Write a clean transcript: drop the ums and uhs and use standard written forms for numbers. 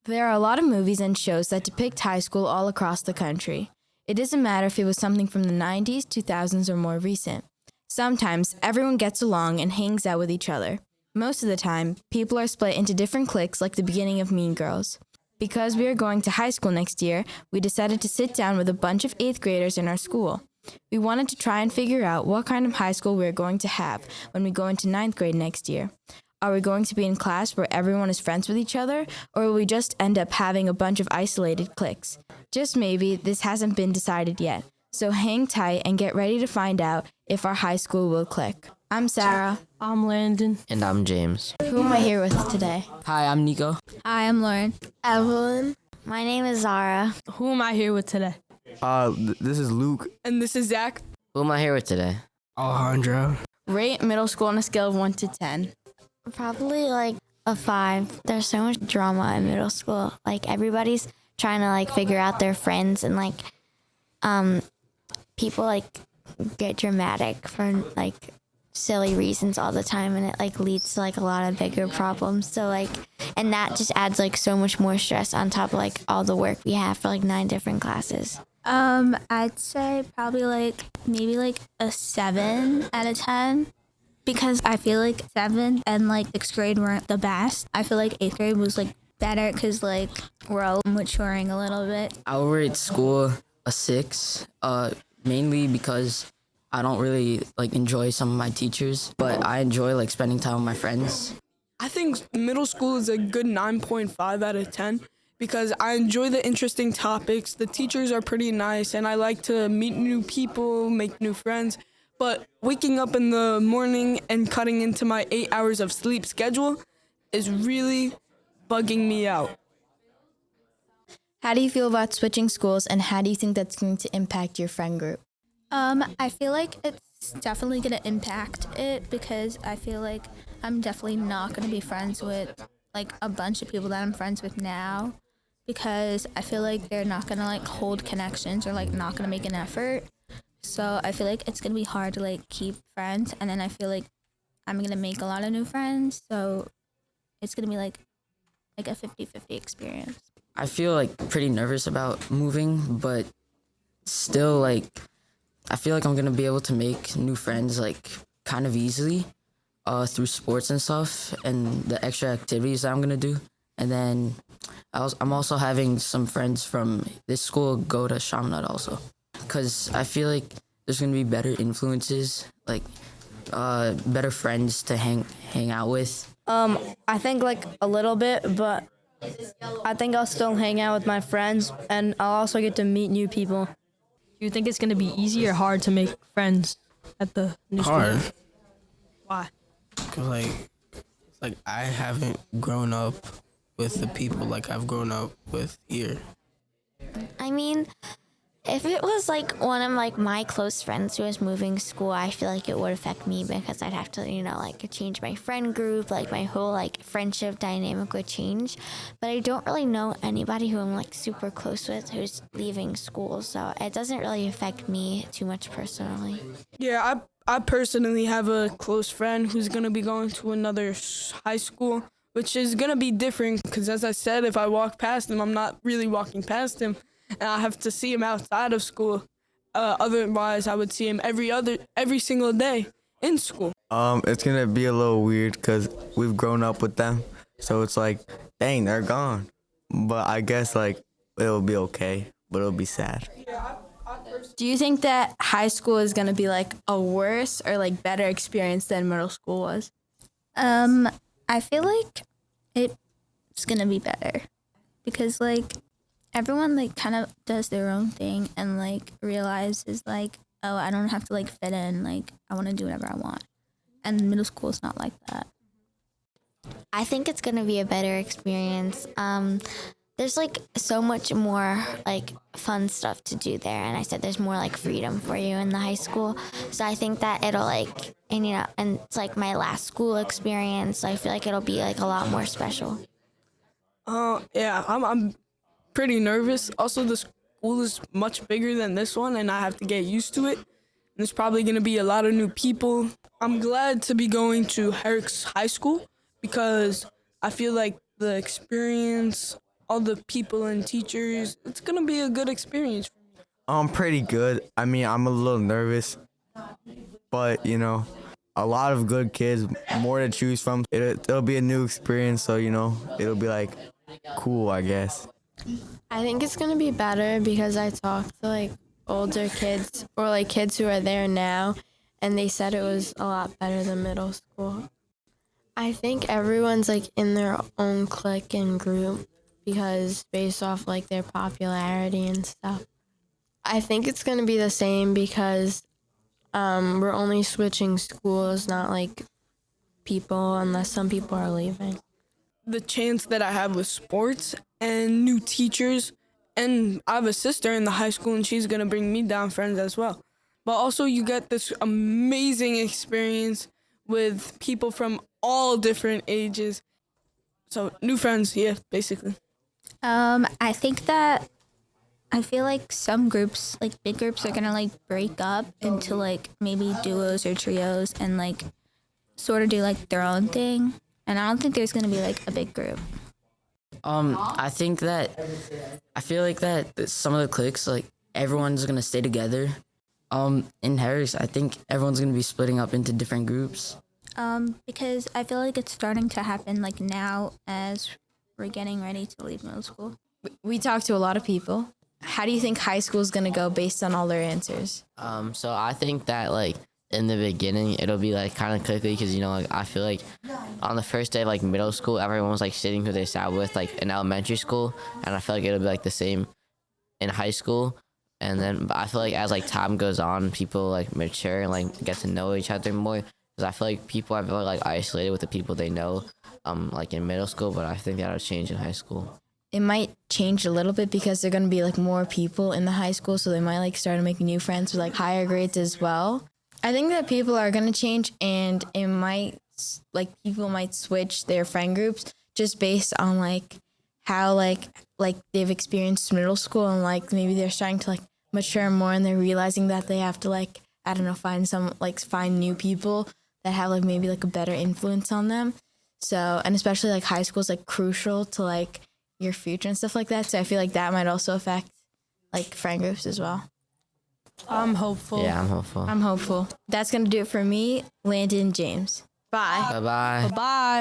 There are a lot of movies and shows that depict high school all across the country. It doesn't matter if it was something from the 90s, 2000s, or more recent. Sometimes, everyone gets along and hangs out with each other. Most of the time, people are split into different cliques like the beginning of Mean Girls. Because we are going to high school next year, we decided to sit down with a bunch of 8th graders in our school. We wanted to try and figure out what kind of high school we're going to have when we go into 9th grade next year. Are we going to be in class where everyone is friends with each other, or will we just end up having a bunch of isolated cliques? Just maybe, this hasn't been decided yet. So hang tight and get ready to find out if our high school will click. I'm Sarah. I'm Landon. And I'm James. Who am I here with today? Hi, I'm Nico. Hi, I'm Lauren. Evelyn. My name is Zara. Who am I here with today? This is Luke. And this is Zach. Who am I here with today? Alejandro. Rate middle school on a scale of 1 to 10. Probably like a 5. There's so much drama in middle school. Like everybody's trying to like figure out their friends, and like people like get dramatic for like silly reasons all the time, and it like leads to like a lot of bigger problems. So like, and that just adds like so much more stress on top of like all the work we have for like 9 different classes. I'd say probably like maybe like a 7 out of 10, because I feel like 7th and like 6th grade weren't the best. I feel like 8th grade was like better because like we're all maturing a little bit. I would rate school a 6, mainly because I don't really like enjoy some of my teachers, but I enjoy like spending time with my friends. I think middle school is a good 9.5 out of 10 because I enjoy the interesting topics. The teachers are pretty nice, and I like to meet new people, make new friends. But waking up in the morning and cutting into my 8 hours of sleep schedule is really bugging me out. How do you feel about switching schools, and how do you think that's going to impact your friend group? I feel like it's definitely going to impact it, because I feel like I'm definitely not going to be friends with like a bunch of people that I'm friends with now, because I feel like they're not going to like hold connections or like not going to make an effort. So I feel like it's going to be hard to like keep friends, and then I feel like I'm going to make a lot of new friends. So it's going to be like a 50-50 experience. I feel like pretty nervous about moving, but still like I feel like I'm gonna be able to make new friends like kind of easily through sports and stuff and the extra activities that I'm gonna do. And then I'm also having some friends from this school go to Chaminade also, because I feel like there's gonna be better influences, like better friends to hang out with. I think like a little bit, but I think I'll still hang out with my friends, and I'll also get to meet new people. Do you think it's going to be easy or hard to make friends at the new school? Hard. Why? Because like I haven't grown up with the people like I've grown up with here. I mean, if it was like one of like my close friends who was moving school, I feel like it would affect me, because I'd have to, like change my friend group, like my whole like friendship dynamic would change. But I don't really know anybody who I'm like super close with who's leaving school, so it doesn't really affect me too much personally. Yeah, I personally have a close friend who's going to be going to another high school, which is going to be different because, as I said, if I walk past him, I'm not really walking past him. And I have to see him outside of school. Otherwise, I would see him every single day in school. It's gonna be a little weird because we've grown up with them, so it's like, dang, they're gone. But I guess like it'll be okay, but it'll be sad. Do you think that high school is going to be like a worse or like better experience than middle school was? I feel like it's going to be better, because like everyone like kind of does their own thing and like realizes like, oh, I don't have to like fit in, like I want to do whatever I want. And middle school is not like that. I think it's going to be a better experience. There's like so much more like fun stuff to do there, and I said there's more like freedom for you in the high school. So I think that it'll like, and and it's like my last school experience, so I feel like it'll be like a lot more special. Yeah, I'm pretty nervous. Also, the school is much bigger than this one, and I have to get used to it. And there's probably going to be a lot of new people. I'm glad to be going to Herricks High School because I feel like the experience, all the people and teachers. It's gonna be a good experience. I'm pretty good. I mean, I'm a little nervous, but a lot of good kids, more to choose from. It'll be a new experience, so it'll be like cool, I guess. I think it's gonna be better because I talked to like older kids or like kids who are there now, and they said it was a lot better than middle school. I think everyone's like in their own clique and group because based off like their popularity and stuff. I think it's gonna be the same because we're only switching schools, not like people, unless some people are leaving. The chance that I have with sports and new teachers, and I have a sister in the high school and she's gonna bring me down friends as well. But also you get this amazing experience with people from all different ages. So new friends, yeah, basically. I think that I feel like some groups, like big groups, are gonna like break up into like maybe duos or trios and like sort of do like their own thing. And I don't think there's gonna be like a big group. I feel like that some of the cliques, like everyone's gonna stay together. In Herricks, I think everyone's gonna be splitting up into different groups. Because I feel like it's starting to happen like now as we're getting ready to leave middle school. We talked to a lot of people. How do you think high school is going to go based on all their answers? So I think that like in the beginning it'll be like kind of quickly because like I feel like on the first day of like middle school everyone was like sitting who they sat with like in elementary school, and I feel like it'll be like the same in high school. And then but I feel like as like time goes on, people like mature and like get to know each other more, because I feel like people are very like isolated with the people they know like in middle school, but I think that'll change in high school. It might change a little bit because they're going to be like more people in the high school, so they might like start making new friends with like higher grades as well. I think that people are going to change, and it might like people might switch their friend groups just based on like how like they've experienced middle school, and like maybe they're starting to like mature more and they're realizing that they have to like, I don't know, find new people that have like maybe like a better influence on them. So, and especially like high school is like crucial to like your future and stuff like that. So I feel like that might also affect like friend groups as well. I'm hopeful. Yeah, I'm hopeful. I'm hopeful. That's going to do it for me, Landon and James. Bye. Bye-bye. Bye.